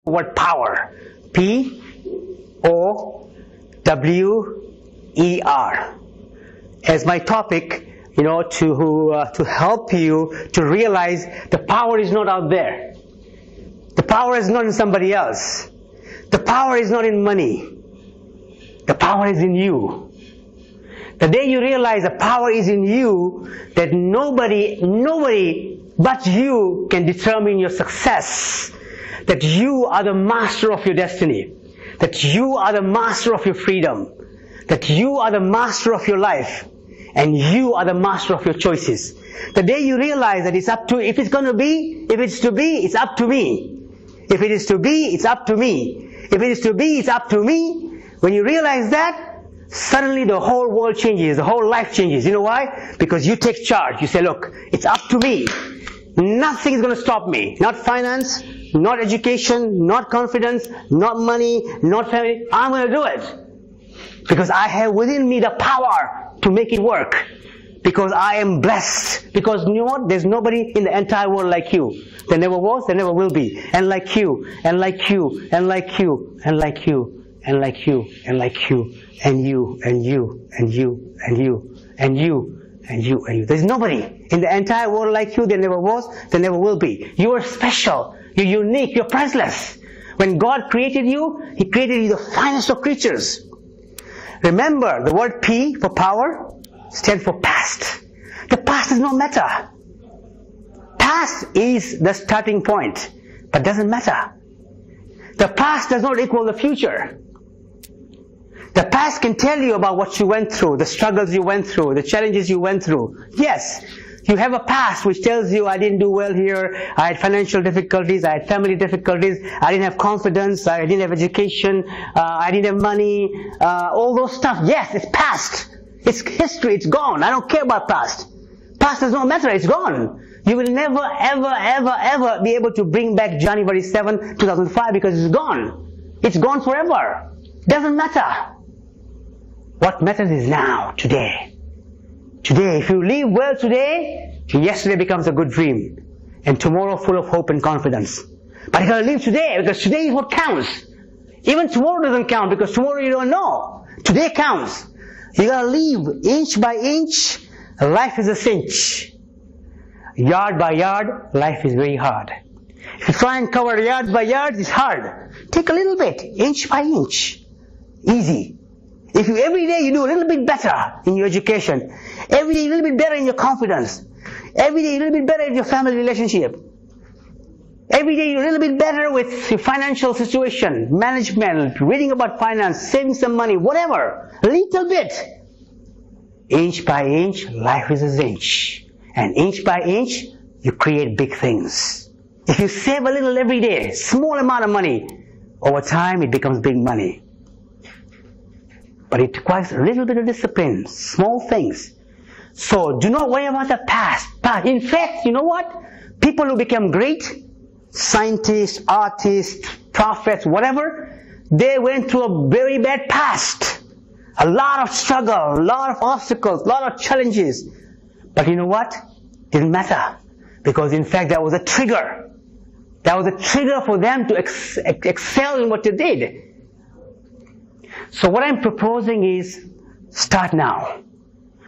word power. P-O-W-E-R. As my topic, to help you to realize the power is not out there. The power is not in somebody else. The power is not in money. The power is in you. The day you realize the power is in you, that nobody but you can determine your success. That you are the master of your destiny. That you are the master of your freedom. That you are the master of your life. And you are the master of your choices. The day you realize that it's up to, if it's to be, it's up to me. If it is to be, it's up to me. If it is to be, it's up to me. When you realize that, suddenly the whole world changes, the whole life changes. You know why? Because you take charge. You say, look, it's up to me. Nothing is going to stop me. Not finance, not education, not confidence, not money, not family. I'm going to do it. Because I have within me the power to make it work. Because I am blessed. Because you know what? There's nobody in the entire world like you. There never was, there never will be. And like you, and like you, and like you, and like you, and like you, and like you, and you, and you, and you, and you, and you, and you, and you. There's nobody in the entire world like you. There never was, there never will be. You are special. You're unique. You're priceless. When God created you, He created you the finest of creatures. Remember, the word P for power stands for past. The past does not matter. Past is the starting point, but doesn't matter. The past does not equal the future. The past can tell you about what you went through, the struggles you went through, the challenges you went through. Yes, you have a past which tells you, I didn't do well here, I had financial difficulties, I had family difficulties, I didn't have confidence, I didn't have education, I didn't have money, all those stuff. Yes, it's past. It's history, it's gone. I don't care about past. Past does not matter, it's gone. You will never, ever, ever, ever be able to bring back January 7, 2005 because it's gone. It's gone forever. Doesn't matter. What matters is now, today. Today, if you live well today, yesterday becomes a good dream. And tomorrow full of hope and confidence. But you gotta live today, because today is what counts. Even tomorrow doesn't count, because tomorrow you don't know. Today counts. You gotta live inch by inch. Life is a cinch. Yard by yard, life is very hard. If you try and cover yard by yard, it's hard. Take a little bit, inch by inch. Easy. If you every day you do a little bit better in your education, every day a little bit better in your confidence, every day a little bit better in your family relationship, every day you're a little bit better with your financial situation, management, reading about finance, saving some money, whatever, a little bit. Inch by inch, life is a cinch. And inch by inch, you create big things. If you save a little every day, small amount of money, over time it becomes big money. But it requires a little bit of discipline, small things. So do not worry about the past. In fact, you know what? People who become great, scientists, artists, prophets, whatever, they went through a very bad past. A lot of struggle, a lot of obstacles, a lot of challenges. But you know what? Didn't matter. Because in fact, that was a trigger. That was a trigger for them to excel in what they did. So what I'm proposing is, start now.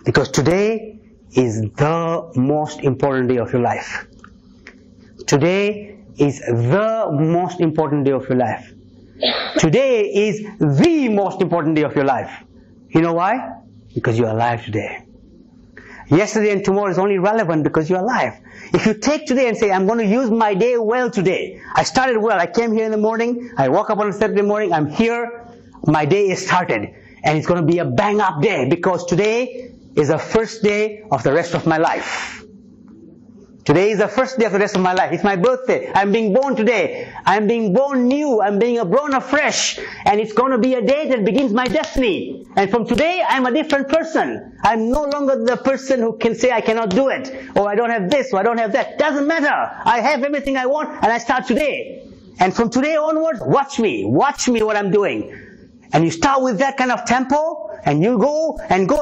Because today is the most important day of your life. Today is the most important day of your life. Today is the most important day of your life. You know why? Because you're alive today. Yesterday and tomorrow is only relevant because you're alive. If you take today and say, I'm going to use my day well today. I started well. I came here in the morning. I woke up on a Saturday morning. I'm here. My day is started. And it's going to be a bang up day because today is the first day of the rest of my life. Today is the first day of the rest of my life. It's my birthday. I'm being born today. I'm being born new. I'm being born afresh. And it's going to be a day that begins my destiny. And from today, I'm a different person. I'm no longer the person who can say I cannot do it. Or I don't have this, or I don't have that. Doesn't matter. I have everything I want and I start today. And from today onwards, watch me. Watch me what I'm doing. And you start with that kind of tempo and you go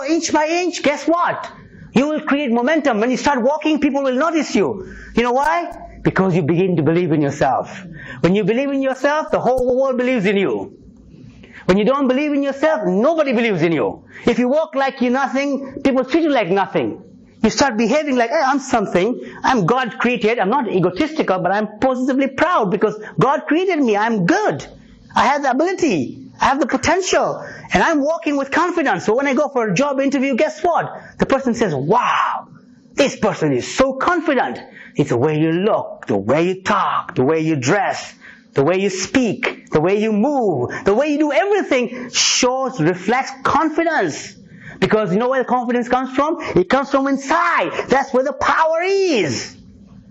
inch by inch. Guess what? You will create momentum. When you start walking, people will notice you. You know why? Because you begin to believe in yourself. When you believe in yourself, the whole world believes in you. When you don't believe in yourself, nobody believes in you. If you walk like you're nothing, people treat you like nothing. You start behaving like, hey, I'm something. I'm God created. I'm not egotistical, but I'm positively proud because God created me. I'm good. I have the ability. I have the potential. And I'm walking with confidence. So when I go for a job interview, guess what? The person says, wow, this person is so confident. It's the way you look, the way you talk, the way you dress, the way you speak, the way you move, the way you do everything reflects confidence. Because you know where the confidence comes from? It comes from inside. That's where the power is.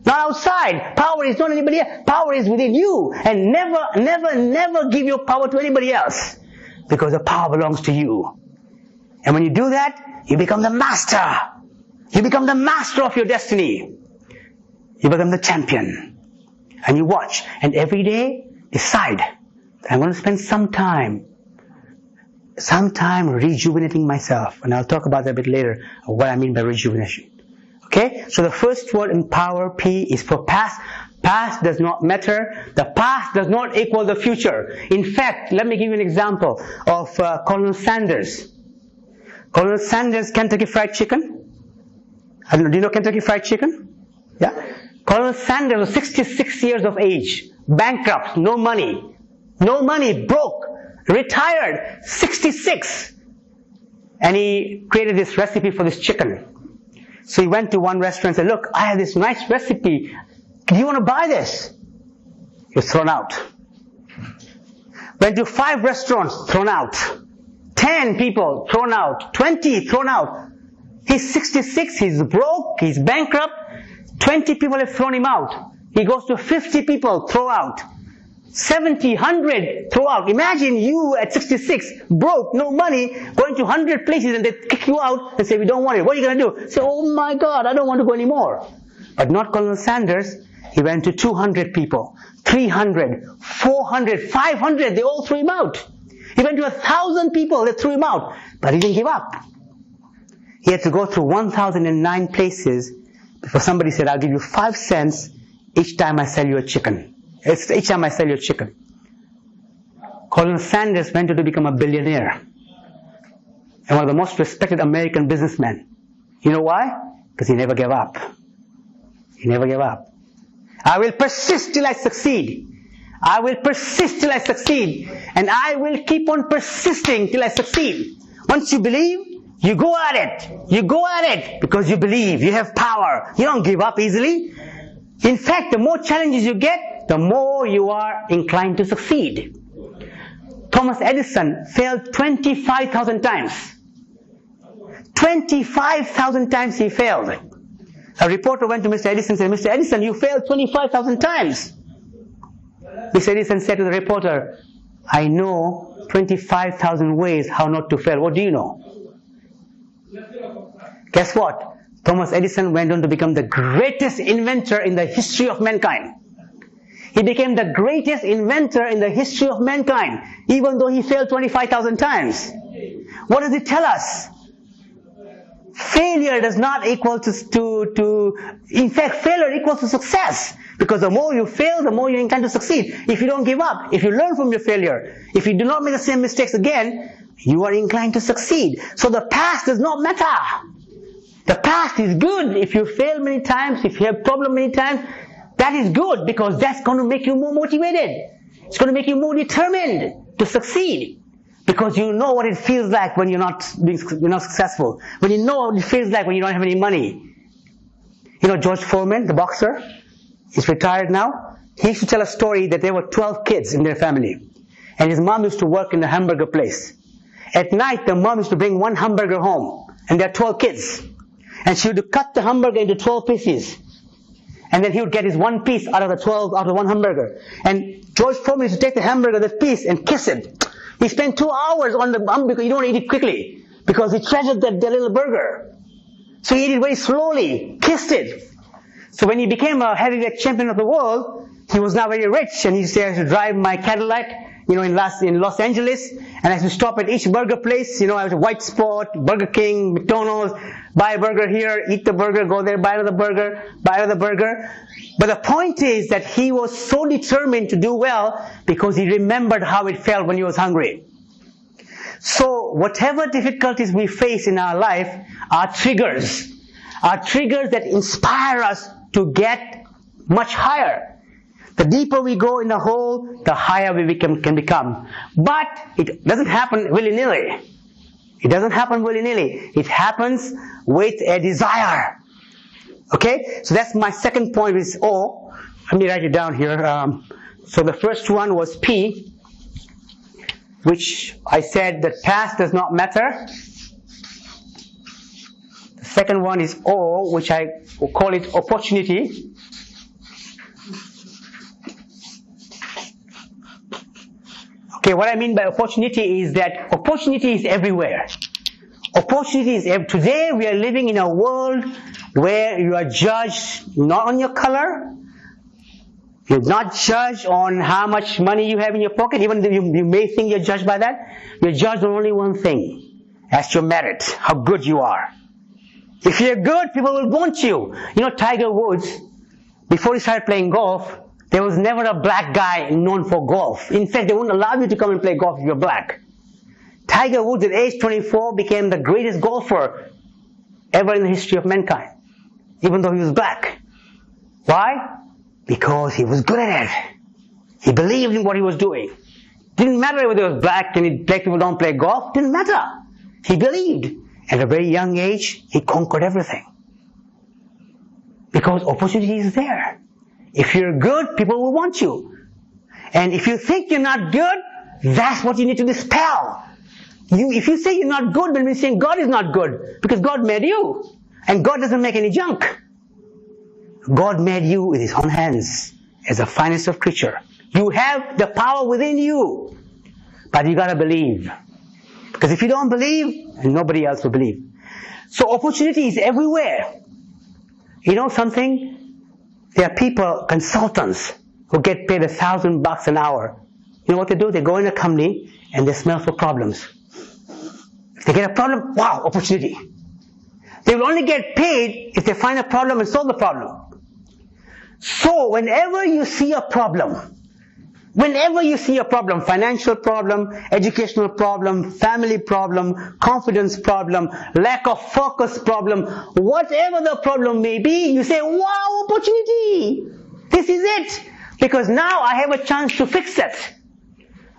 Not outside. Power is not anybody else. Power is within you. And never give your power to anybody else. Because the power belongs to you. And when you do that, you become the master. You become the master of your destiny. You become the champion. And you watch. And every day, decide, I'm going to spend some time rejuvenating myself. And I'll talk about that a bit later, what I mean by rejuvenation. Okay? So the first word in power, P, is for past. Past does not matter. The past does not equal the future. In fact, let me give you an example of Colonel Sanders. Colonel Sanders, Kentucky Fried Chicken. I don't know, do you know Kentucky Fried Chicken? Yeah? Colonel Sanders was 66 years of age. Bankrupt, no money, broke, retired, 66. And he created this recipe for this chicken. So he went to one restaurant and said, look, I have this nice recipe. Do you want to buy this? He was thrown out. Went to 5 restaurants, thrown out. 10 people, thrown out. 20, thrown out. He's 66, he's broke, he's bankrupt. 20 people have thrown him out. He goes to 50 people, throw out. 70, 100, throw out. Imagine you at 66, broke, no money, going to 100 places and they kick you out and say, we don't want it. What are you going to do? Say, oh my God, I don't want to go anymore. But not Colonel Sanders. He went to 200 people, 300, 400, 500, they all threw him out. He went to 1,000 people, they threw him out. But he didn't give up. He had to go through 1,009 places before somebody said, I'll give you 5 cents each time I sell you a chicken. Each time I sell you a chicken. Colonel Sanders went on to become a billionaire. And one of the most respected American businessmen. You know why? Because he never gave up. He never gave up. I will persist till I succeed. I will persist till I succeed. And I will keep on persisting till I succeed. Once you believe, you go at it. You go at it because you believe. You have power. You don't give up easily. In fact, the more challenges you get, the more you are inclined to succeed. Thomas Edison failed 25,000 times. 25,000 times he failed. A reporter went to Mr. Edison and said, Mr. Edison, you failed 25,000 times. Mr. Edison said to the reporter, I know 25,000 ways how not to fail. What do you know? Guess what? Thomas Edison went on to become the greatest inventor in the history of mankind. He became the greatest inventor in the history of mankind, even though he failed 25,000 times. What does it tell us? Failure does not equal in fact, failure equals to success. Because the more you fail, the more you're inclined to succeed. If you don't give up, if you learn from your failure, if you do not make the same mistakes again, you are inclined to succeed. So the past does not matter. The past is good. If you fail many times, if you have problem many times, that is good because that's going to make you more motivated. It's going to make you more determined to succeed. Because you know what it feels like when you're not successful. When you know what it feels like when you don't have any money. You know George Foreman, the boxer? He's retired now. He used to tell a story that there were 12 kids in their family. And his mom used to work in the hamburger place. At night, the mom used to bring 1 hamburger home. And there are 12 kids. And she would cut the hamburger into 12 pieces. And then he would get his 1 piece out of 1 hamburger. And George Foreman used to take the hamburger, that piece, and kiss it. He spent 2 hours on the hamburger. You don't want to eat it quickly. Because he treasured that little burger. So he ate it very slowly. Kissed it. So when he became a heavyweight champion of the world, he was now very rich. And he used to drive my Cadillac, in Los Angeles. And I used to stop at each burger place, I was a White Spot, Burger King, McDonald's, buy a burger here, eat the burger, go there, buy another burger, buy another burger. But the point is that he was so determined to do well because he remembered how it felt when he was hungry. So whatever difficulties we face in our life are triggers that inspire us to get much higher. The deeper we go in the hole, the higher we can become. But it doesn't happen willy-nilly. It doesn't happen willy-nilly. It happens with a desire. Okay? So that's my second point is O. Let me write it down here. So the first one was P, which I said that past does not matter. The second one is O, which I will call it opportunity. Okay, what I mean by opportunity is that opportunity is everywhere. Today we are living in a world where you are judged not on your color, you're not judged on how much money you have in your pocket, even though you may think you're judged by that. You're judged on only one thing, that's your merit, how good you are. If you're good, people will want you. Tiger Woods, before he started playing golf, there was never a black guy known for golf. In fact, they wouldn't allow you to come and play golf if you're black. Tiger Woods at age 24 became the greatest golfer ever in the history of mankind, even though he was black. Why? Because he was good at it. He believed in what he was doing. Didn't matter whether he was black and black people don't play golf. Didn't matter. He believed. At a very young age, he conquered everything. Because opportunity is there. If you're good, people will want you. And if you think you're not good, that's what you need to dispel. If you say you're not good, then we're saying God is not good. Because God made you. And God doesn't make any junk. God made you with His own hands as the finest of creature. You have the power within you. But you gotta believe. Because if you don't believe, nobody else will believe. So opportunity is everywhere. You know something? There are people, consultants, who get paid $1,000 an hour. You know what they do? They go in a company and they smell for problems. If they get a problem, wow, opportunity. They will only get paid if they find a problem and solve the problem. So whenever you see a problem, financial problem, educational problem, family problem, confidence problem, lack of focus problem, whatever the problem may be, you say, wow, opportunity! This is it! Because now I have a chance to fix it.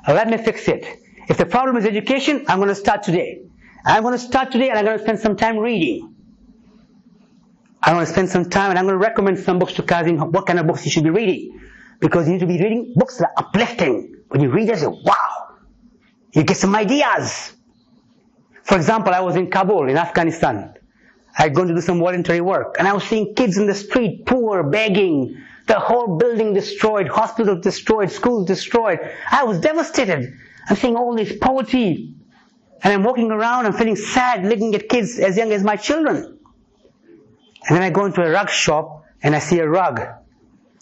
Let me fix it. If the problem is education, I'm going to start today. And I'm going to spend some time reading. I'm going to spend some time and I'm going to recommend some books to Kazim, what kind of books you should be reading. Because you need to be reading books that are uplifting. When you read it, you say, wow! You get some ideas. For example, I was in Kabul, in Afghanistan. I had gone to do some voluntary work. And I was seeing kids in the street, poor, begging. The whole building destroyed, hospitals destroyed, schools destroyed. I was devastated. I'm seeing all this poverty. And I'm walking around, I'm feeling sad, looking at kids as young as my children. And then I go into a rug shop, and I see a rug.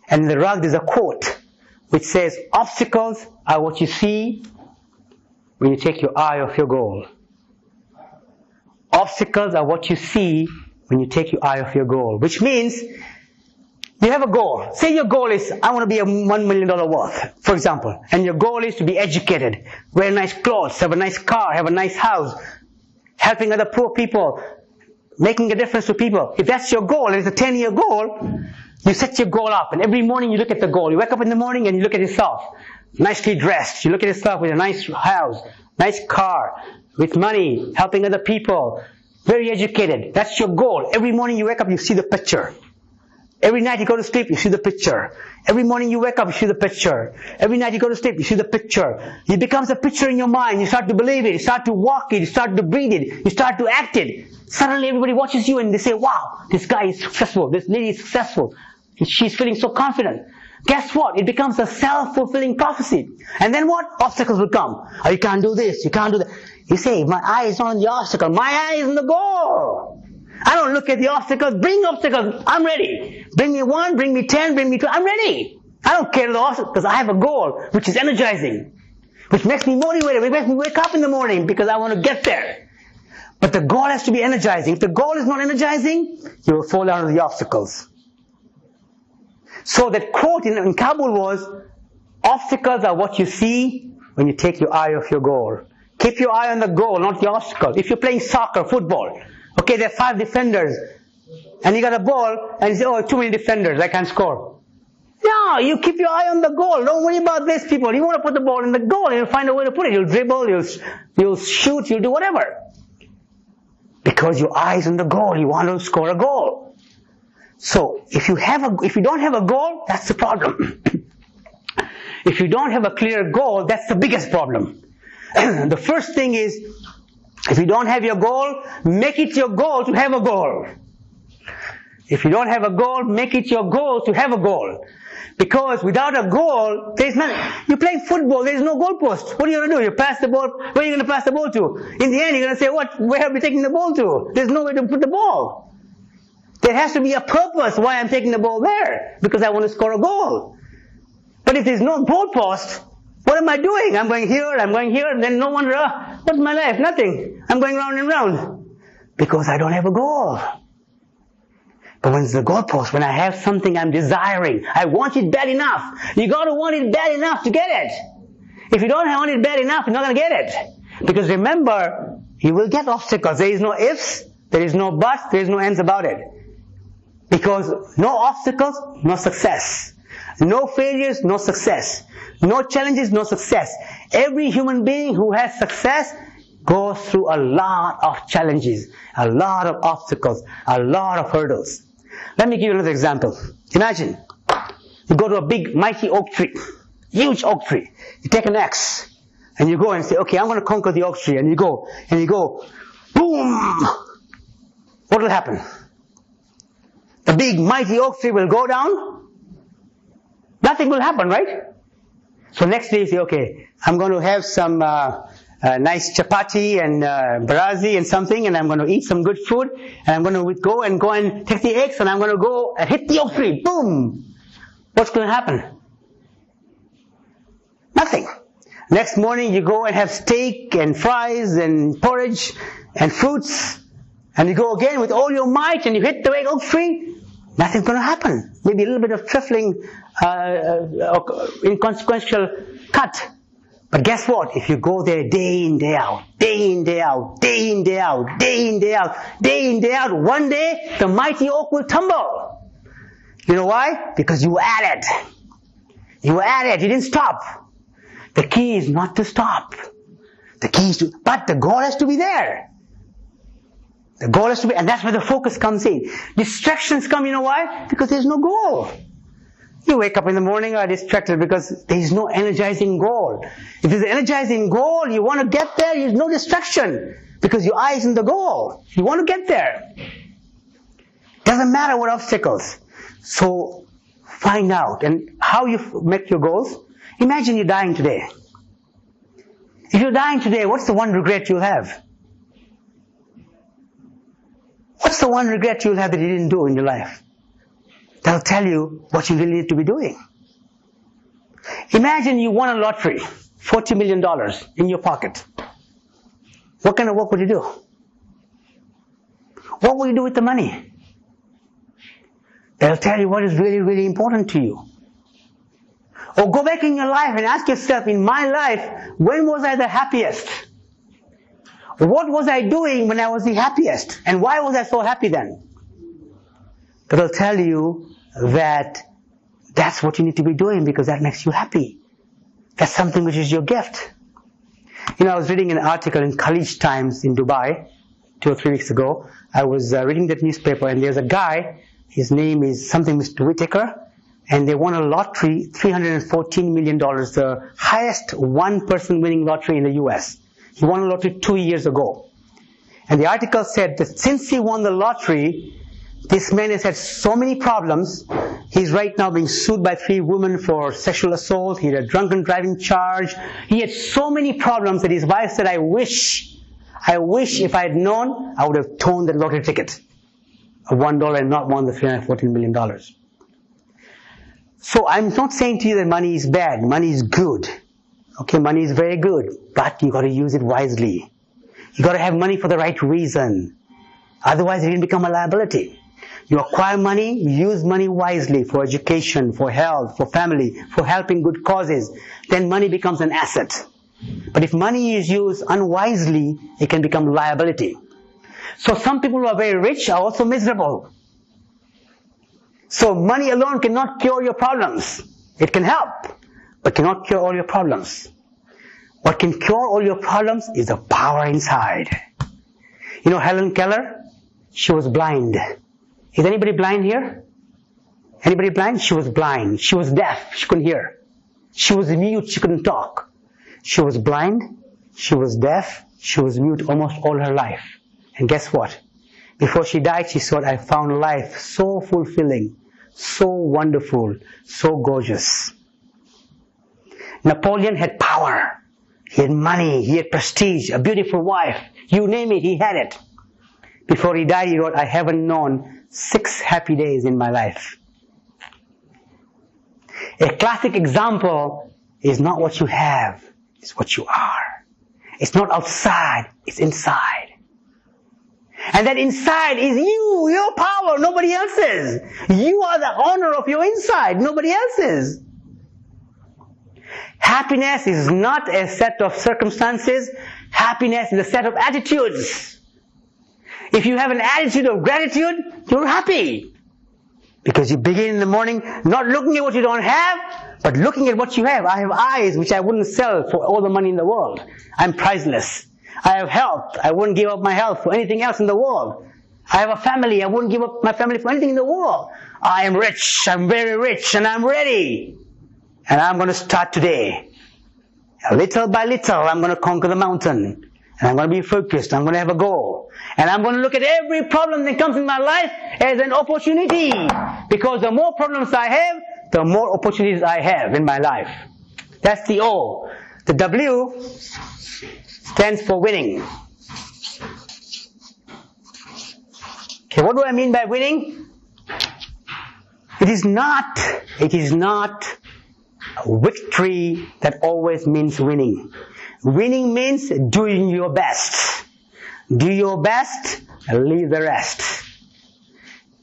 And in the rug there's a quote, which says, obstacles are what you see when you take your eye off your goal. Obstacles are what you see when you take your eye off your goal. Which means, you have a goal. Say your goal is, I want to be a $1 million worth, for example. And your goal is to be educated, wear nice clothes, have a nice car, have a nice house, helping other poor people, making a difference to people. If that's your goal, and it's a 10-year goal, you set your goal up, and every morning you look at the goal. You wake up in the morning and you look at yourself, nicely dressed. You look at yourself with a nice house, nice car, with money, helping other people, very educated. That's your goal. Every morning you wake up, you see the picture. Every night you go to sleep, you see the picture. Every morning you wake up, you see the picture. Every night you go to sleep, you see the picture. It becomes a picture in your mind. You start to believe it. You start to walk it. You start to breathe it. You start to act it. Suddenly everybody watches you and they say, wow, this guy is successful. This lady is successful. She's feeling so confident. Guess what? It becomes a self-fulfilling prophecy. And then what? Obstacles will come. Oh, you can't do this. You can't do that. You say, my eye is not on the obstacle. My eye is on the goal. I don't look at the obstacles. Bring obstacles. I'm ready. Bring me 1, bring me 10, bring me 2. I'm ready. I don't care the obstacles because I have a goal which is energizing. which makes me motivated, which makes me wake up in the morning because I want to get there. But the goal has to be energizing. If the goal is not energizing, you will fall down to the obstacles. So that quote in Kabul was, obstacles are what you see when you take your eye off your goal. Keep your eye on the goal, not the obstacle. If you're playing soccer, football, okay, there are 5 defenders, and you got a ball, and you say, oh, too many defenders, I can't score. No, you keep your eye on the goal. Don't worry about these people. You want to put the ball in the goal, and you'll find a way to put it. You'll dribble, you'll shoot, you'll do whatever. Because your eye is on the goal. You want to score a goal. So, if you don't have a goal, that's the problem. If you don't have a clear goal, that's the biggest problem. The first thing is, if you don't have your goal, make it your goal to have a goal. If you don't have a goal, make it your goal to have a goal. Because without a goal, there's nothing. You're playing football, there's no goalpost. What are you going to do? You pass the ball, where are you going to pass the ball to? In the end, you're going to say, where are we taking the ball to? There's nowhere to put the ball. There has to be a purpose why I'm taking the ball there. Because I want to score a goal. But if there's no goalpost, what am I doing? I'm going here, and then no wonder, what's my life? Nothing. I'm going round and round. Because I don't have a goal. But when it's the goalpost, when I have something I'm desiring, I want it bad enough. You got to want it bad enough to get it. If you don't want it bad enough, you're not going to get it. Because remember, you will get obstacles. There is no ifs, there is no buts, there is no ands about it. Because no obstacles, no success. No failures, no success. No challenges, no success. Every human being who has success goes through a lot of challenges, a lot of obstacles, a lot of hurdles. Let me give you another example. Imagine, you go to a big, mighty oak tree, huge oak tree. You take an axe, and you go and say, okay, I'm going to conquer the oak tree. And you go, boom! What will happen? The big, mighty oak tree will go down. Nothing will happen, right? So next day you say, okay, I'm going to have some nice chapati and barazi and something, and I'm going to eat some good food, and I'm going to go and take the eggs, and I'm going to go and hit the oak tree. Boom! What's going to happen? Nothing. Next morning you go and have steak and fries and porridge and fruits, and you go again with all your might, and you hit the oak tree. Nothing's going to happen. Maybe a little bit of trifling, inconsequential cut. But guess what? If you go there day in, day out, day in, day out, day in, day out, day in, day out, day in, day out, one day the mighty oak will tumble. You know why? Because you were at it. You were at it. You didn't stop. The key is not to stop. The key is but the goal has to be there. The goal has to be, and that's where the focus comes in. Distractions come, you know why? Because there's no goal. You wake up in the morning, are distracted because there is no energizing goal. If there's an energizing goal, you want to get there, there's no distraction. Because your eye is on the goal. You want to get there. Doesn't matter what obstacles. So, find out. And how you make your goals? Imagine you're dying today. If you're dying today, what's the one regret you'll have? What's the one regret you'll have that you didn't do in your life? That'll tell you what you really need to be doing. Imagine you won a lottery, $40 million in your pocket. What kind of work would you do? What will you do with the money? That'll tell you what is really, really important to you. Or go back in your life and ask yourself, in my life, when was I the happiest? What was I doing when I was the happiest? And why was I so happy then? That'll tell you that that's what you need to be doing because that makes you happy. That's something which is your gift. You know, I was reading an article in College Times in Dubai 2 or 3 weeks ago. I was reading that newspaper, and there's a guy, his name is something Mr. Whitaker, and they won a lottery, $314 million, the highest one-person winning lottery in the US. He won a lottery 2 years ago. And the article said that since he won the lottery, this man has had so many problems. He's right now being sued by 3 women for sexual assault. He had a drunken driving charge. He had so many problems that his wife said, I wish if I had known, I would have torn the lottery ticket of $1 and not won the $314 million. So I'm not saying to you that money is bad. Money is good. Okay, money is very good, but you got to use it wisely. You got to have money for the right reason. Otherwise, it will become a liability. You acquire money, use money wisely for education, for health, for family, for helping good causes. Then money becomes an asset. But if money is used unwisely, it can become liability. So some people who are very rich are also miserable. So money alone cannot cure your problems. It can help, but cannot cure all your problems. What can cure all your problems is the power inside. You know Helen Keller? She was blind. Is anybody blind here? Anybody blind? She was blind. She was deaf. She couldn't hear. She was mute. She couldn't talk. She was blind. She was deaf. She was mute almost all her life. And guess what? Before she died, she thought, I found life so fulfilling, so wonderful, so gorgeous. Napoleon had power. He had money. He had prestige, a beautiful wife. You name it, he had it. Before he died, he wrote, I haven't known 6 happy days in my life. A classic example is not what you have, it's what you are. It's not outside, it's inside. And that inside is you, your power, nobody else's. You are the owner of your inside, nobody else's. Happiness is not a set of circumstances. Happiness is a set of attitudes. If you have an attitude of gratitude, you're happy. Because you begin in the morning not looking at what you don't have, but looking at what you have. I have eyes which I wouldn't sell for all the money in the world. I'm priceless. I have health. I wouldn't give up my health for anything else in the world. I have a family. I wouldn't give up my family for anything in the world. I am rich. I'm very rich and I'm ready. And I'm going to start today. Little by little, I'm going to conquer the mountain. And I'm going to be focused. I'm going to have a goal. And I'm going to look at every problem that comes in my life as an opportunity. Because the more problems I have, the more opportunities I have in my life. That's the O. The W stands for winning. Okay, what do I mean by winning? It is not a victory that always means winning. Winning means doing your best. Do your best and leave the rest.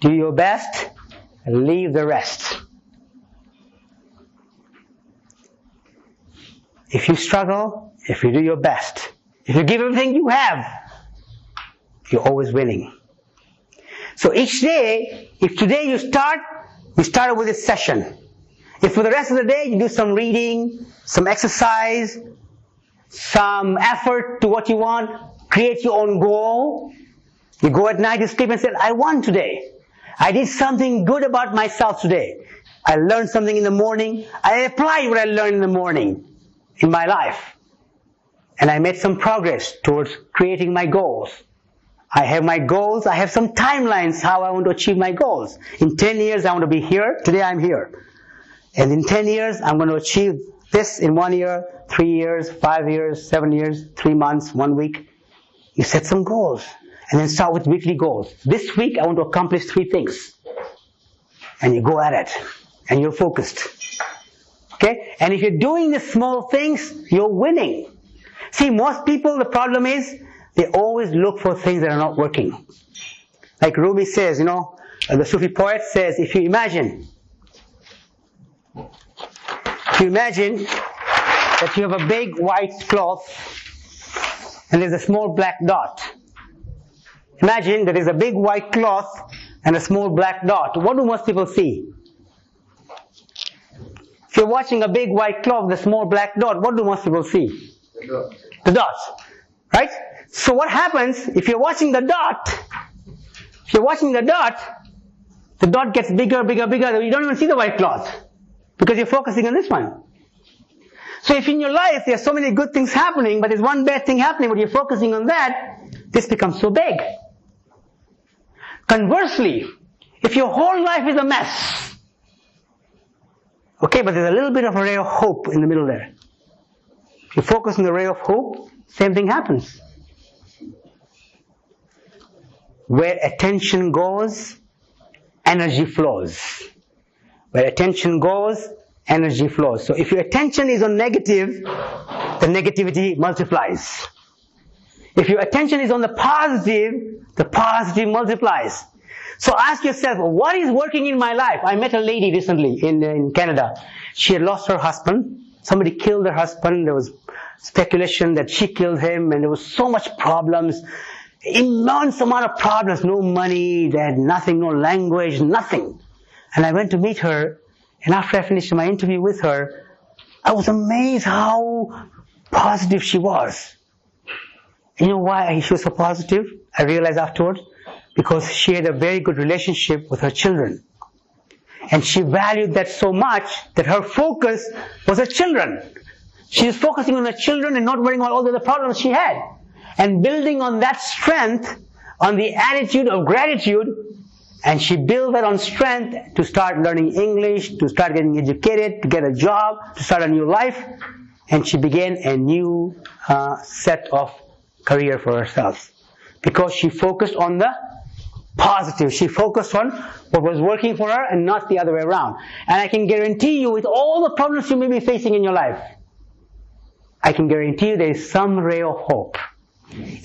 Do your best and leave the rest. If you struggle, if you do your best, if you give everything you have, you're always winning. So each day, if today you start with this session. If for the rest of the day you do some reading, some exercise, some effort to what you want, create your own goal. You go at night, you sleep and say, I won today. I did something good about myself today. I learned something in the morning. I applied what I learned in the morning in my life. And I made some progress towards creating my goals. I have my goals. I have some timelines how I want to achieve my goals. In 10 years, I want to be here. Today, I'm here. And in 10 years, I'm going to achieve this in 1 year, 3 years, 5 years, 7 years, 3 months, 1 week. You set some goals. And then start with weekly goals. This week, I want to accomplish 3 things. And you go at it. And you're focused. Okay? And if you're doing the small things, you're winning. See, most people, the problem is, they always look for things that are not working. Like Rumi says, the Sufi poet says, if you imagine that you have a big white cloth and there's a small black dot. Imagine that there's a big white cloth and a small black dot. What do most people see? If you're watching a big white cloth with a small black dot, what do most people see? The dots. Right? So what happens if you're watching the dot? If you're watching the dot gets bigger, bigger, bigger. You don't even see the white cloth because you're focusing on this one. So if in your life there's so many good things happening, but there's one bad thing happening, but you're focusing on that, this becomes so big. Conversely, if your whole life is a mess, okay, but there's a little bit of a ray of hope in the middle there. If you focus on the ray of hope, same thing happens. Where attention goes, energy flows. Where attention goes, energy flows. So if your attention is on negative, the negativity multiplies. If your attention is on the positive multiplies. So ask yourself, what is working in my life? I met a lady recently in Canada. She had lost her husband. Somebody killed her husband. There was speculation that she killed him, and there was so much problems. Immense amount of problems. No money, they had nothing, no language, nothing. And I went to meet her, and after I finished my interview with her, I was amazed how positive she was. You know why she was so positive? I realized afterwards, because she had a very good relationship with her children. And she valued that so much that her focus was her children. She was focusing on her children and not worrying about all the other problems she had. And building on that strength, on the attitude of gratitude, and she built that on strength to start learning English, to start getting educated, to get a job, to start a new life. And she began a new set of career for herself. Because she focused on the positive. She focused on what was working for her and not the other way around. And I can guarantee you, with all the problems you may be facing in your life, I can guarantee you there is some ray of hope.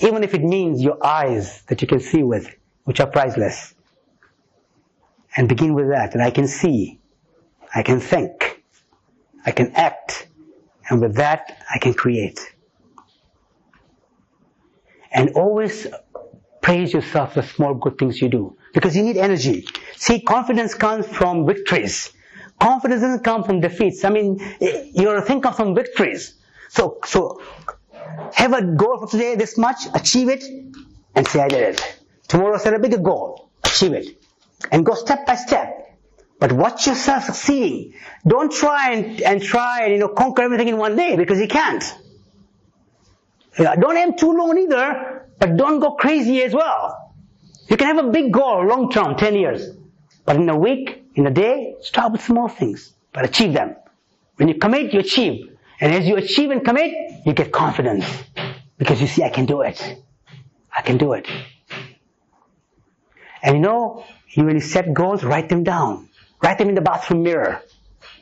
Even if it means your eyes that you can see with, which are priceless. And begin with that. And I can see, I can think, I can act, and with that I can create. And always praise yourself for small good things you do. Because you need energy. See, confidence comes from victories. Confidence doesn't come from defeats. I mean, you got to think of some victories. So have a goal for today, this much, achieve it, and say, I did it. Tomorrow set a bigger goal, achieve it. And go step by step. But watch yourself succeeding. Don't try and conquer everything in one day, because you can't. Don't aim too low either, but don't go crazy as well. You can have a big goal, long term, 10 years. But in a week, in a day, start with small things, but achieve them. When you commit, you achieve. And as you achieve and commit, you get confidence. Because you see, I can do it. I can do it. And when you set goals, write them down. Write them in the bathroom mirror.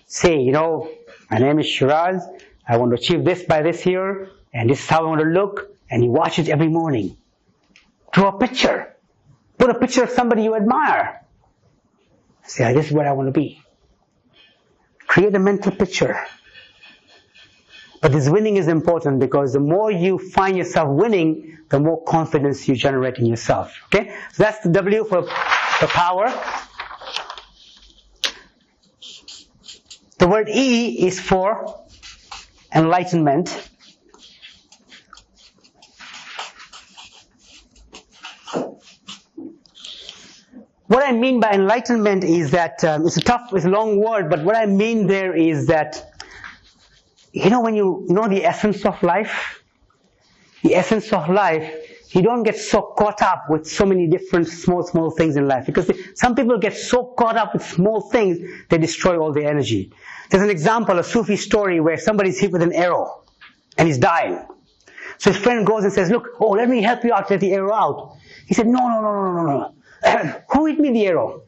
Say, my name is Shiraz. I want to achieve this by this year. And this is how I want to look. And you watch it every morning. Draw a picture. Put a picture of somebody you admire. Say, this is where I want to be. Create a mental picture. But this winning is important, because the more you find yourself winning, the more confidence you generate in yourself. Okay? So that's the W for power. The word E is for enlightenment. What I mean by enlightenment is that, it's a long word, but what I mean there is that, when you know the essence of life, you don't get so caught up with so many different small things in life. Because some people get so caught up with small things, they destroy all their energy. There's an example, a Sufi story, where somebody's hit with an arrow, and he's dying. So his friend goes and says, look, let me help you out, get the arrow out. He said, no. Who hit me the arrow?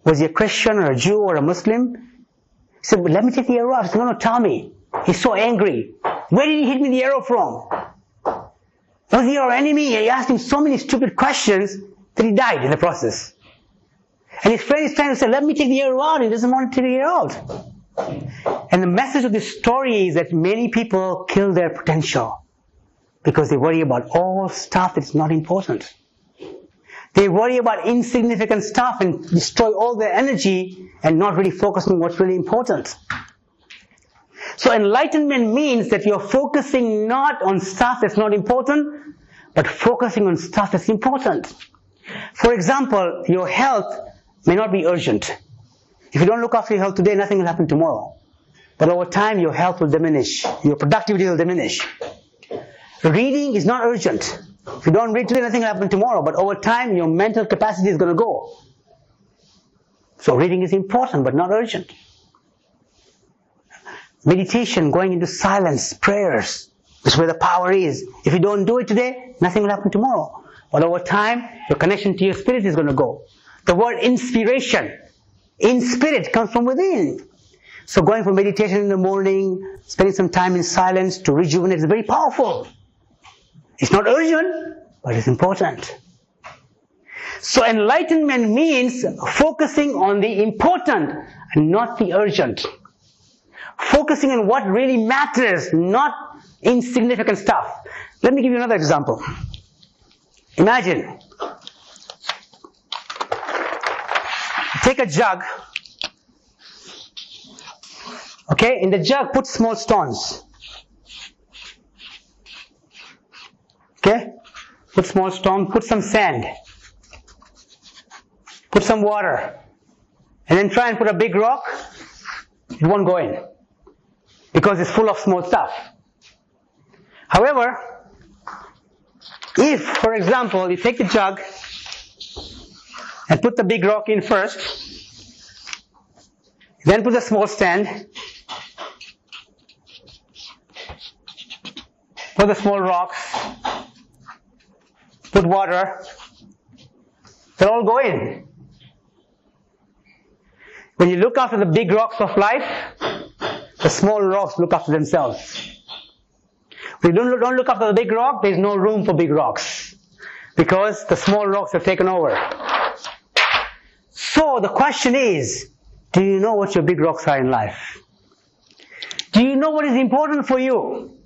Was he a Christian or a Jew or a Muslim? He said, let me take the arrow out. He said, no, tell me. He's so angry. Where did he hit me the arrow from? Was he our enemy? He asked him so many stupid questions that he died in the process. And his friend is trying to say, let me take the arrow out. He doesn't want to take the arrow out. And the message of this story is that many people kill their potential because they worry about all stuff that's not important. They worry about insignificant stuff and destroy all their energy and not really focus on what's really important. So enlightenment means that you're focusing not on stuff that's not important, but focusing on stuff that's important. For example, your health may not be urgent. If you don't look after your health today, nothing will happen tomorrow. But over time, your health will diminish. Your productivity will diminish. Reading is not urgent. If you don't read today, nothing will happen tomorrow. But over time, your mental capacity is going to go. So reading is important, but not urgent. Meditation, going into silence, prayers, is where the power is. If you don't do it today, nothing will happen tomorrow. But over time, your connection to your spirit is going to go. The word inspiration, in spirit, comes from within. So going for meditation in the morning, spending some time in silence to rejuvenate is very powerful. It's not urgent, but it's important. So enlightenment means focusing on the important and not the urgent. Focusing on what really matters, not insignificant stuff. Let me give you another example. Imagine, take a jug, okay, in the jug put small stones. Okay, put small stone, put some sand, put some water, and then try and put a big rock. It won't go in because it's full of small stuff. However, if, for example, you take the jug and put the big rock in first, then put the small sand, put the small rocks, put water, they'll all go in. When you look after the big rocks of life, the small rocks look after themselves. When you don't look after the big rock, there's no room for big rocks, because the small rocks have taken over. So the question is, do you know what your big rocks are in life? Do you know what is important for you?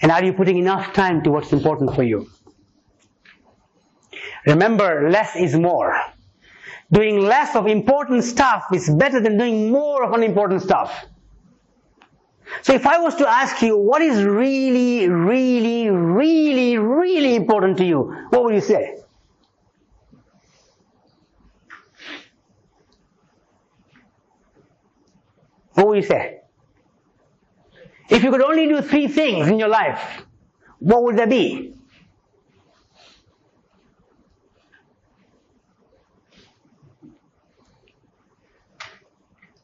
And are you putting enough time to what's important for you? Remember, less is more. Doing less of important stuff is better than doing more of unimportant stuff. So if I was to ask you, what is really, really, really, really important to you, what would you say? What would you say? If you could only do 3 things in your life, what would they be?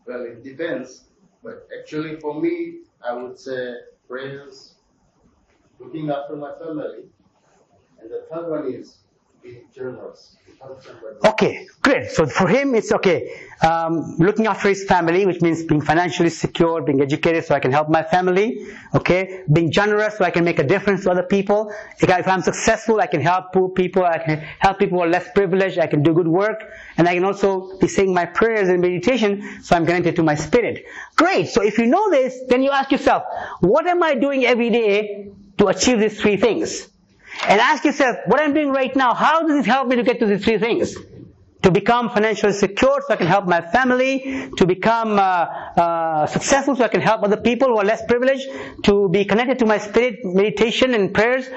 Well, it depends. But actually for me, I would say prayers, looking after my family, and the third one is being generous. Okay, great. So for him, it's okay. Looking after his family, which means being financially secure, being educated so I can help my family. Okay, being generous so I can make a difference to other people. If I'm successful, I can help poor people. I can help people who are less privileged. I can do good work, and I can also be saying my prayers and meditation, so I'm connected to my spirit. Great. So if you know this, then you ask yourself, what am I doing every day to achieve these 3 things? And ask yourself, what I'm doing right now, how does it help me to get to these 3 things? To become financially secure so I can help my family, to become successful so I can help other people who are less privileged, to be connected to my spirit, meditation and prayers.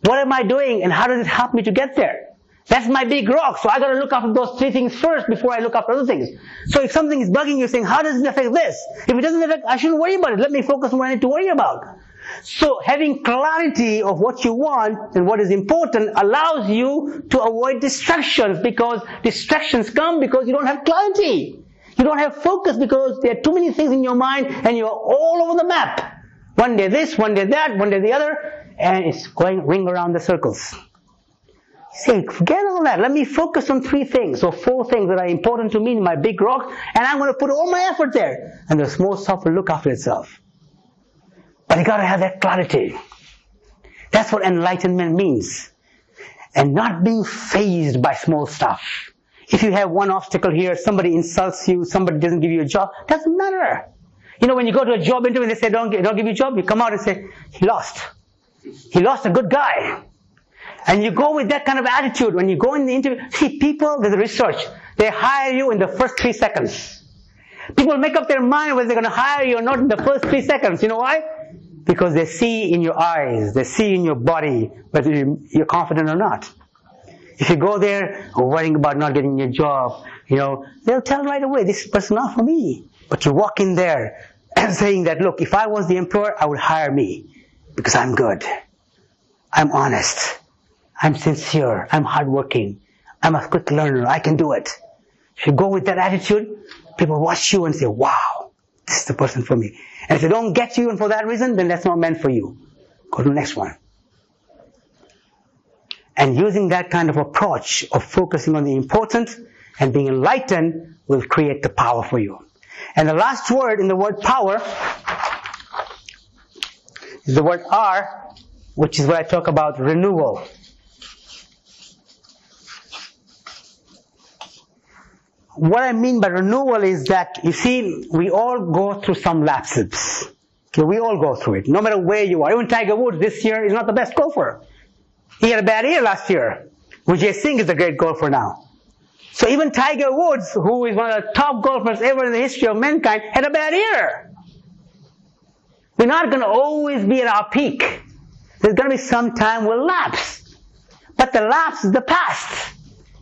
What am I doing and how does it help me to get there? That's my big rock, so I got to look after those 3 things first before I look after other things. So if something is bugging you, saying, how does it affect this? If it doesn't affect, I shouldn't worry about it. Let me focus on what I need to worry about. So having clarity of what you want and what is important allows you to avoid distractions, because distractions come because you don't have clarity. You don't have focus because there are too many things in your mind and you're all over the map. One day this, one day that, one day the other, and it's going ring around the circles. Say, forget all that. Let me focus on 3 things or 4 things that are important to me in my big rock, and I'm going to put all my effort there. And the small stuff will look after itself. But you got to have that clarity. That's what enlightenment means. And not being fazed by small stuff. If you have one obstacle here, somebody insults you, somebody doesn't give you a job, doesn't matter. You know, when you go to a job interview and they say, don't give you a job, you come out and say, he lost. He lost a good guy. And you go with that kind of attitude. When you go in the interview, see, people, there's research. They hire you in the first 3 seconds. People make up their mind whether they're going to hire you or not in the first 3 seconds. You know why? Because they see in your eyes, they see in your body whether you're confident or not. If you go there worrying about not getting your job, you know, they'll tell right away, this person not for me. But you walk in there and saying that, look, if I was the employer, I would hire me because I'm good. I'm honest. I'm sincere. I'm hardworking. I'm a quick learner. I can do it. If you go with that attitude, people watch you and say, wow, this is the person for me. And if they don't get you and for that reason, then that's not meant for you. Go to the next one. And using that kind of approach of focusing on the important and being enlightened will create the power for you. And the last word in the word power is the word R, which is what I talk about, renewal. What I mean by renewal is that, you see, we all go through some lapses. Okay, we all go through it, no matter where you are. Even Tiger Woods this year is not the best golfer. He had a bad year last year. Vijay Singh is a great golfer now. So even Tiger Woods, who is one of the top golfers ever in the history of mankind, had a bad year. We're not going to always be at our peak. There's going to be some time we'll lapse. But the lapse is the past.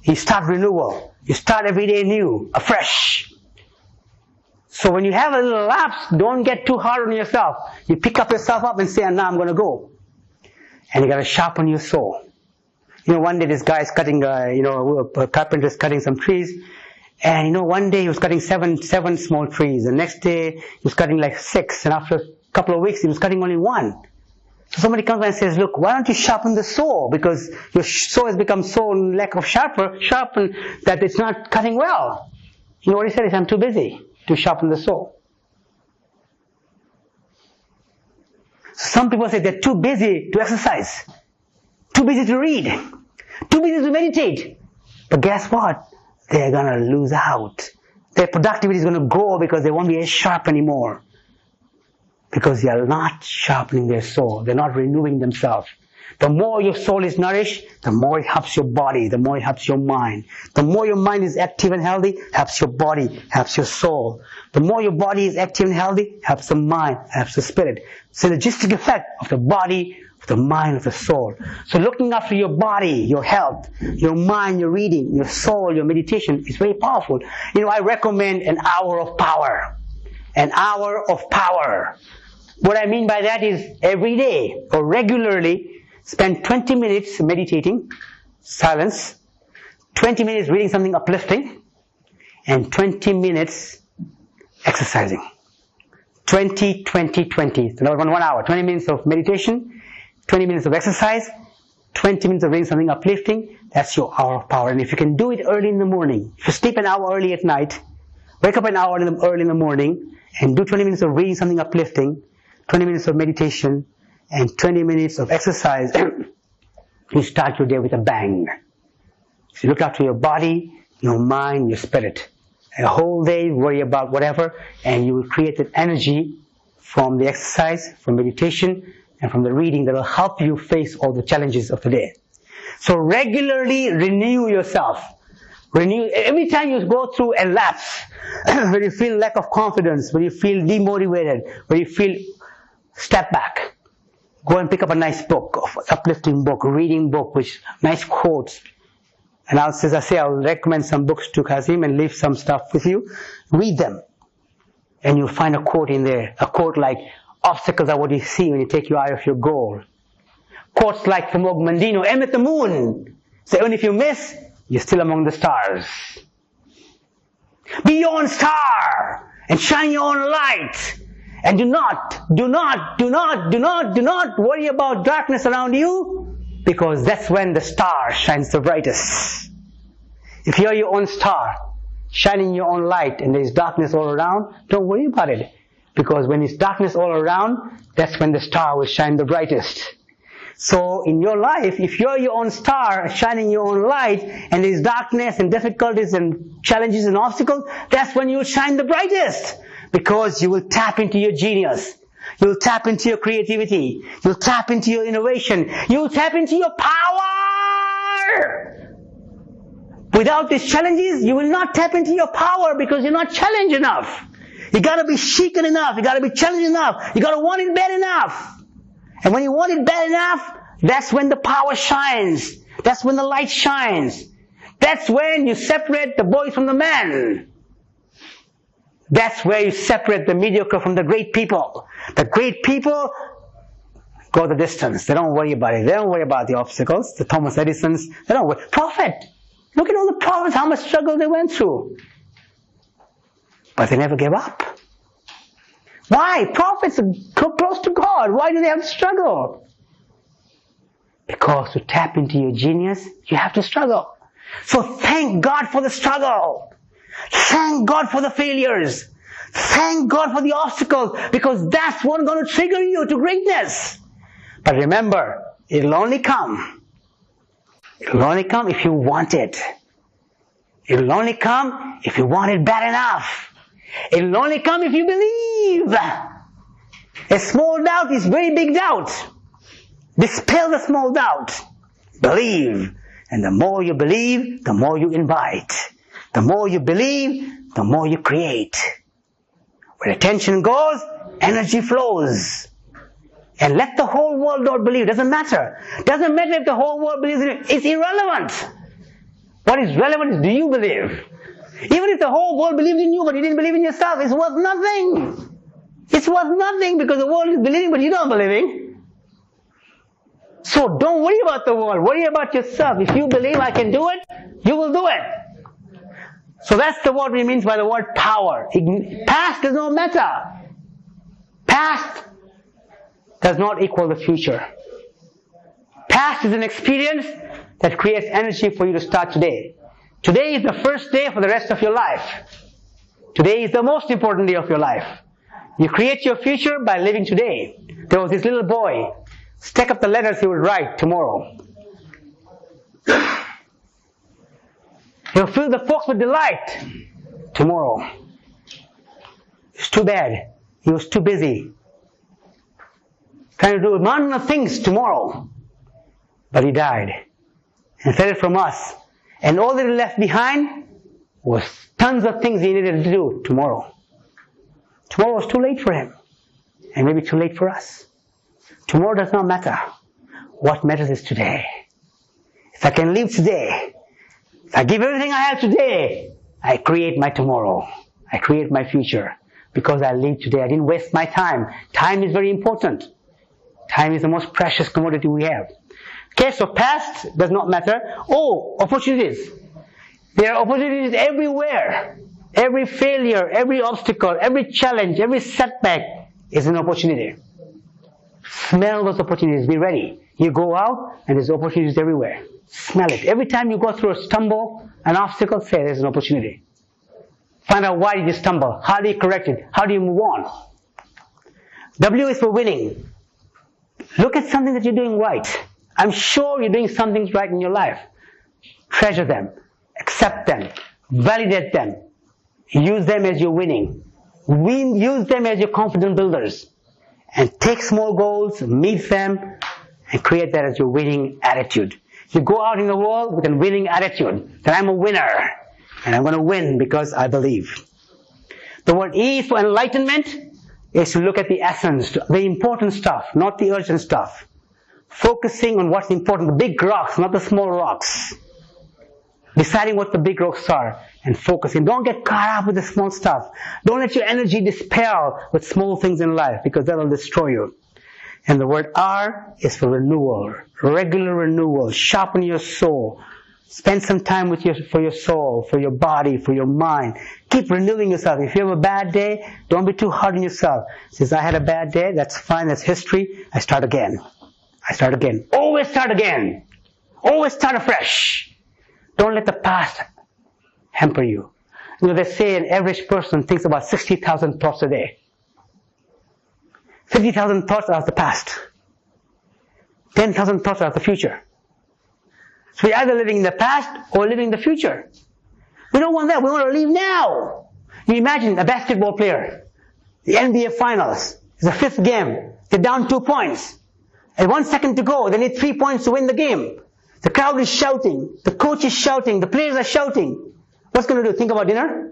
You start renewal. You start every day new, afresh. So when you have a little lapse, don't get too hard on yourself. You pick up yourself up and say, now I'm going to go. And you got to sharpen your soul. You know, one day this guy is cutting, a carpenter is cutting some trees. And one day he was cutting seven small trees. The next day he was cutting like 6. And after a couple of weeks he was cutting only 1. So somebody comes by and says, look, why don't you sharpen the saw? Because your saw has become so lack of sharpen that it's not cutting well. You know what he said? He said, I'm too busy to sharpen the saw. Some people say they're too busy to exercise, too busy to read, too busy to meditate. But guess what? They're going to lose out. Their productivity is going to go because they won't be as sharp anymore. Because they are not sharpening their soul. They're not renewing themselves. The more your soul is nourished, the more it helps your body, the more it helps your mind. The more your mind is active and healthy, helps your body, helps your soul. The more your body is active and healthy, helps the mind, helps the spirit. Synergistic effect of the body, of the mind, of the soul. So looking after your body, your health, your mind, your reading, your soul, your meditation is very powerful. I recommend an hour of power. An hour of power. What I mean by that is every day or regularly spend 20 minutes meditating, silence, 20 minutes reading something uplifting, and 20 minutes exercising. 20, 20, 20. So 1 hour. 20 minutes of meditation, 20 minutes of exercise, 20 minutes of reading something uplifting. That's your hour of power. And if you can do it early in the morning, if you sleep an hour early at night, wake up an hour early in the morning, and do 20 minutes of reading something uplifting, 20 minutes of meditation, and 20 minutes of exercise, you start your day with a bang. So you look after your body, your mind, your spirit. A whole day, worry about whatever, and you will create that energy from the exercise, from meditation, and from the reading that will help you face all the challenges of the day. So regularly renew yourself. Every time you go through a lapse, when you feel lack of confidence, when you feel demotivated, when you feel step back, go and pick up a nice book, uplifting book, reading book with nice quotes. And as I say, I'll recommend some books to Kazim and leave some stuff with you. Read them. And you'll find a quote in there. A quote like, obstacles are what you see when you take your eye off your goal. Quotes like from Og Mandino, aim at the moon. Say, even if you miss, you're still among the stars. Be your own star and shine your own light. And do not worry about darkness around you, because that's when the star shines the brightest. If you're your own star, shining your own light, and there's darkness all around, don't worry about it. Because when there's darkness all around, that's when the star will shine the brightest. So in your life, if you're your own star, shining your own light, and there's darkness and difficulties and challenges and obstacles, that's when you'll shine the brightest. Because you will tap into your genius. You'll tap into your creativity. You'll tap into your innovation. You'll tap into your power. Without these challenges, you will not tap into your power because you're not challenged enough. You gotta be shaken enough. You gotta be challenged enough. You gotta want it bad enough. And when you want it bad enough, that's when the power shines. That's when the light shines. That's when you separate the boys from the men. That's where you separate the mediocre from the great people. The great people go the distance. They don't worry about it. They don't worry about the obstacles. The Thomas Edisons, they don't worry. Prophet. Look at all the prophets, how much struggle they went through. But they never gave up. Why? Prophets are close to God. Why do they have to struggle? Because to tap into your genius, you have to struggle. So thank God for the struggle. Thank God for the failures. Thank God for the obstacles, because that's what's going to trigger you to greatness. But remember, it'll only come. It'll only come if you want it. It'll only come if you want it bad enough. It'll only come if you believe. A small doubt is very big doubt. Dispel the small doubt. Believe. And the more you believe, the more you invite. The more you believe, the more you create. Where attention goes, energy flows. And let the whole world not believe. Doesn't matter. Doesn't matter if the whole world believes in it. It's irrelevant. What is relevant is, do you believe? Even if the whole world believed in you, but you didn't believe in yourself, it's worth nothing. It's worth nothing because the world is believing, but you're not believing. So don't worry about the world. Worry about yourself. If you believe I can do it, you will do it. So that's what we mean by the word power. Past does not matter. Past does not equal the future. Past is an experience that creates energy for you to start today. Today is the first day for the rest of your life. Today is the most important day of your life. You create your future by living today. There was this little boy. Stack up the letters he would write tomorrow. He'll fill the folks with delight tomorrow. It's too bad. He was too busy trying to do a mountain of things tomorrow. But he died and fled from us. And all that he left behind was tons of things he needed to do tomorrow. Tomorrow was too late for him. And maybe too late for us. Tomorrow does not matter. What matters is today. If I can live today, if I give everything I have today, I create my tomorrow. I create my future. Because I live today. I didn't waste my time. Time is very important. Time is the most precious commodity we have. Okay, so past does not matter. Oh, opportunities. There are opportunities everywhere. Every failure, every obstacle, every challenge, every setback is an opportunity. Smell those opportunities. Be ready. You go out and there's opportunities everywhere. Smell it. Every time you go through a stumble, an obstacle, say there's an opportunity. Find out why did you stumble. How do you correct it? How do you move on? W is for winning. Look at something that you're doing right. I'm sure you're doing some things right in your life. Treasure them. Accept them. Validate them. Use them as your winning. Use them as your confidence builders. And take small goals, meet them, and create that as your winning attitude. You go out in the world with a winning attitude. That I'm a winner. And I'm going to win because I believe. The word E for enlightenment is to look at the essence, the important stuff, not the urgent stuff. Focusing on what's important, the big rocks, not the small rocks. Deciding what the big rocks are and focusing. Don't get caught up with the small stuff. Don't let your energy dispel with small things in life because that will destroy you. And the word R is for renewal. Regular renewal. Sharpen your soul. Spend some time for your soul, for your body, for your mind. Keep renewing yourself. If you have a bad day, don't be too hard on yourself. Since I had a bad day, that's fine, that's history. I start again. I start again. Always start again. Always start afresh. Don't let the past hamper you. You know, they say an average person thinks about 60,000 thoughts a day. 50,000 thoughts are of the past. 10,000 thoughts are of the future. So we're either living in the past or living in the future. We don't want that. We want to live now. You imagine a basketball player. The NBA Finals. It's the fifth game. They're down 2 points. And 1 second to go. They need 3 points to win the game. The crowd is shouting. The coach is shouting. The players are shouting. What's going to do? Think about dinner?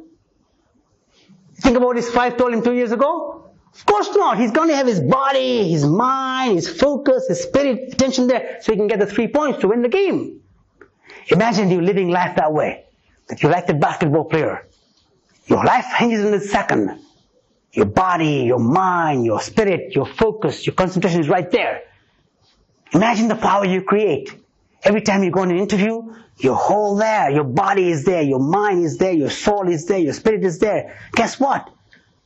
Think about what his wife told him 2 years ago? Of course not. He's going to have his body, his mind, his focus, his spirit, attention there so he can get the 3 points to win the game. Imagine you living life that way. That you're like the basketball player. Your life hinges on a second. Your body, your mind, your spirit, your focus, your concentration is right there. Imagine the power you create. Every time you go on an interview, you're whole there. Your body is there. Your mind is there. Your soul is there. Your spirit is there. Guess what?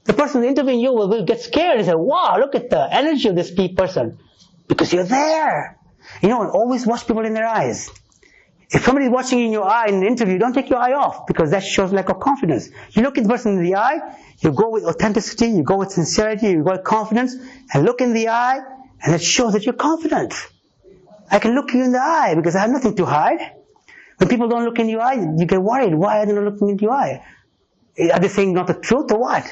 The person interviewing you will get scared and say, wow, look at the energy of this person. Because you're there. You know, and always watch people in their eyes. If somebody is watching you in your eye in an interview, don't take your eye off, because that shows lack of confidence. You look at the person in the eye, you go with authenticity, you go with sincerity, you go with confidence, and look in the eye, and it shows that you're confident. I can look you in the eye because I have nothing to hide. When people don't look in your eye, you get worried. Why are they not looking into your eye? Are they saying not the truth or what?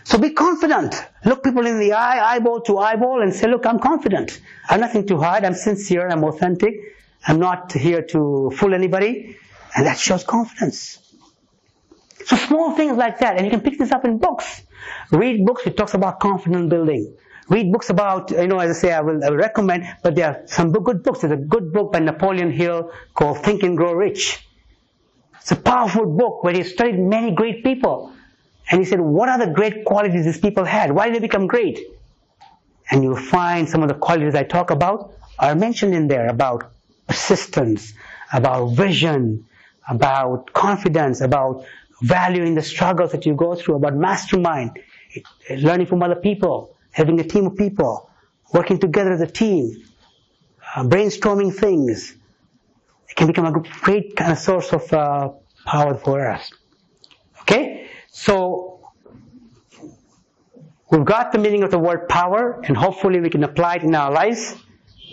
So be confident. Look people in the eye, eyeball to eyeball, and say, look, I'm confident. I have nothing to hide. I'm sincere. I'm authentic. I'm not here to fool anybody. And that shows confidence. So small things like that. And you can pick this up in books. Read books which talks about confidence building. Read books about, as I say, I will recommend, but there are some good books. There's a good book by Napoleon Hill called Think and Grow Rich. It's a powerful book where he studied many great people. And he said, what are the great qualities these people had? Why did they become great? And you'll find some of the qualities I talk about are mentioned in there, about persistence, about vision, about confidence, about valuing the struggles that you go through, about mastermind, learning from other people, having a team of people, working together as a team, brainstorming things. It can become a great kind of source of power for us. Okay? So, we've got the meaning of the word power, and hopefully we can apply it in our lives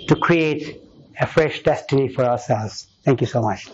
to create a fresh destiny for ourselves. Thank you so much.